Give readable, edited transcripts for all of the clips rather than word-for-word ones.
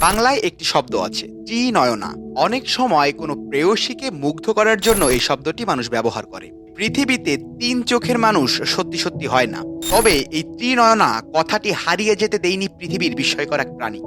বাংলায় একটি শব্দ আছে ত্রিনয়না। অনেক সময় কোনো প্রেয়সীকে মুগ্ধ করার জন্য এই শব্দটি মানুষ ব্যবহার করে। পৃথিবীতে তিন চোখের মানুষ সত্যি সত্যি হয় না, তবে এই ত্রিনয়না কথাটি হারিয়ে যেতে দেয়নি পৃথিবীর বিস্ময়কর এক প্রাণী।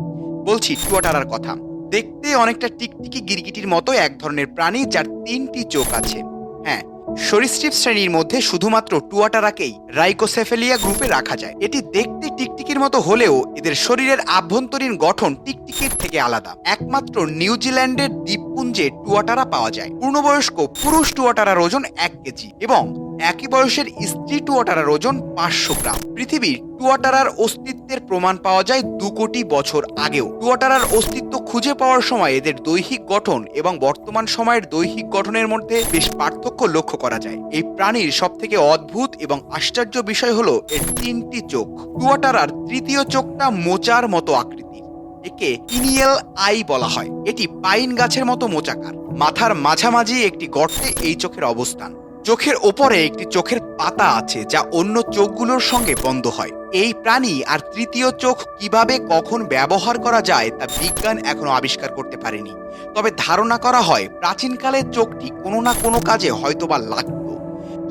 বলছি টুয়াটারার কথা। দেখতে অনেকটা টিকটিকি গিরগিটির মতো এক ধরনের প্রাণী যার তিনটি চোখ আছে। হ্যাঁ, সরীসৃপ শ্রেণীর মধ্যে শুধুমাত্র টুয়াটারাকেই রাইকোসেফেলিয়া গ্রুপে রাখা যায়। এটি দেখতে টিকটিকির মতো হলেও এদের শরীরের আভ্যন্তরীণ গঠন টিকটিকির থেকে আলাদা। একমাত্র নিউজিল্যান্ডের দ্বীপপুঞ্জে টুয়াটারা পাওয়া যায়। পূর্ণবয়স্ক পুরুষ টুয়াটারার ওজন 1 কেজি এবং একই বয়সের স্ত্রী টুয়াটারার ওজন 500 গ্রাম। পৃথিবীর টুয়াটারার অস্তিত্বের প্রমাণ পাওয়া যায় 2 কোটি বছর আগেও। টুয়াটারার অস্তিত্ব খুঁজে পাওয়ার সময় এদের দৈহিক গঠন এবং বর্তমান সময়ের দৈহিক গঠনের মধ্যে বেশ পার্থক্য লক্ষ্য করা যায়। এই প্রাণীর সবথেকে অদ্ভুত এবং আশ্চর্য বিষয় হলো এর 3টি চোখ। টুয়াটারার তৃতীয় চোখটা মোচার মতো আকৃতির। একে পিনিয়েল আই বলা হয়। এটি পাইন গাছের মতো মোচাকার। মাথার মাঝামাঝি একটি গর্তে এই চোখের অবস্থান। চোখের ওপরে একটি চোখের পাতা আছে যা অন্য চোখগুলোর সঙ্গে বন্ধ হয়। এই প্রাণী আর তৃতীয় চোখ কিভাবে কখন ব্যবহার করা যায় তা বিজ্ঞান এখনো আবিষ্কার করতে পারেনি। তবে ধারণা করা হয় প্রাচীনকালে চোখটি কোনো না কোনো কাজে হয়তোবা লাগতো।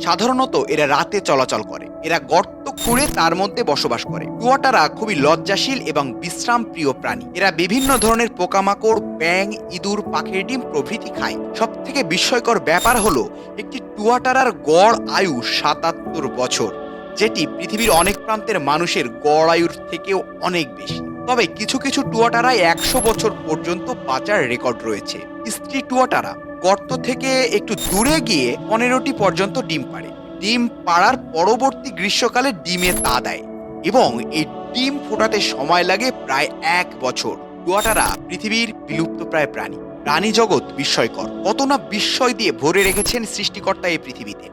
সাধারণত এরা রাতে চলাচল করে। এরা গর্ত খুঁড়ে তার মধ্যে বসবাস করে। টুয়াটারা খুবই লজ্জাশীল এবং বিশ্রাম প্রিয় প্রাণী। এরা বিভিন্ন ধরনের পোকামাকড়, ব্যাঙ, ইঁদুর, পাখির ডিম প্রভৃতি খায়। সব থেকে বিস্ময়কর ব্যাপার হলো একটি টুয়াটারার গড় আয়ু 77 বছর, যেটি পৃথিবীর অনেক প্রান্তের মানুষের গড় আয়ুর থেকেও অনেক বেশি। তবে কিছু কিছু টুয়াটারায় 100 বছর পর্যন্ত বাঁচার রেকর্ড রয়েছে। স্ত্রী টুয়াটারা গর্ত থেকে একটু দূরে গিয়ে 15টি পর্যন্ত ডিম পাড়ে। ডিম পাড়ার পরবর্তী গ্রীষ্মকালে ডিমে তা দেয় এবং এই ডিম ফোটাতে সময় লাগে প্রায় 1 বছর। টুয়াটারা পৃথিবীর বিলুপ্তপ্রায় প্রাণী। প্রাণী জগৎ বিস্ময়কর। কত না বিস্ময় দিয়ে ভরে রেখেছেন সৃষ্টিকর্তা এই পৃথিবীতে।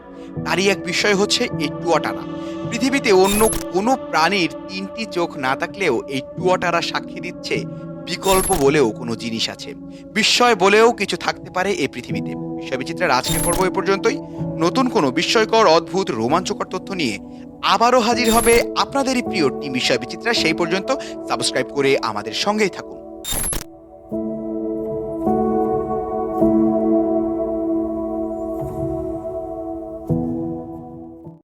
তারই এক বিষয় হচ্ছে এই টুয়াটারা। পৃথিবীতে অন্য কোনো প্রাণীর 3টি চোখ না থাকলেও এই টুয়াটারা সাক্ষী দিচ্ছে বিকল্প বলেও কোনো জিনিস আছে। বিস্ময় বলেও কিছু থাকতে পারে এই পৃথিবীতে। বিস্ময় বিচিত্রের আজকের পর্ব এ পর্যন্তই। নতুন কোনো বিস্ময়কর, অদ্ভুত, রোমাঞ্চকর তথ্য নিয়ে আবারও হাজির হবে আপনাদেরই প্রিয় টিম বিস্ময় বিচিত্রা। সেই পর্যন্ত সাবস্ক্রাইব করে আমাদের সঙ্গেই থাকুন।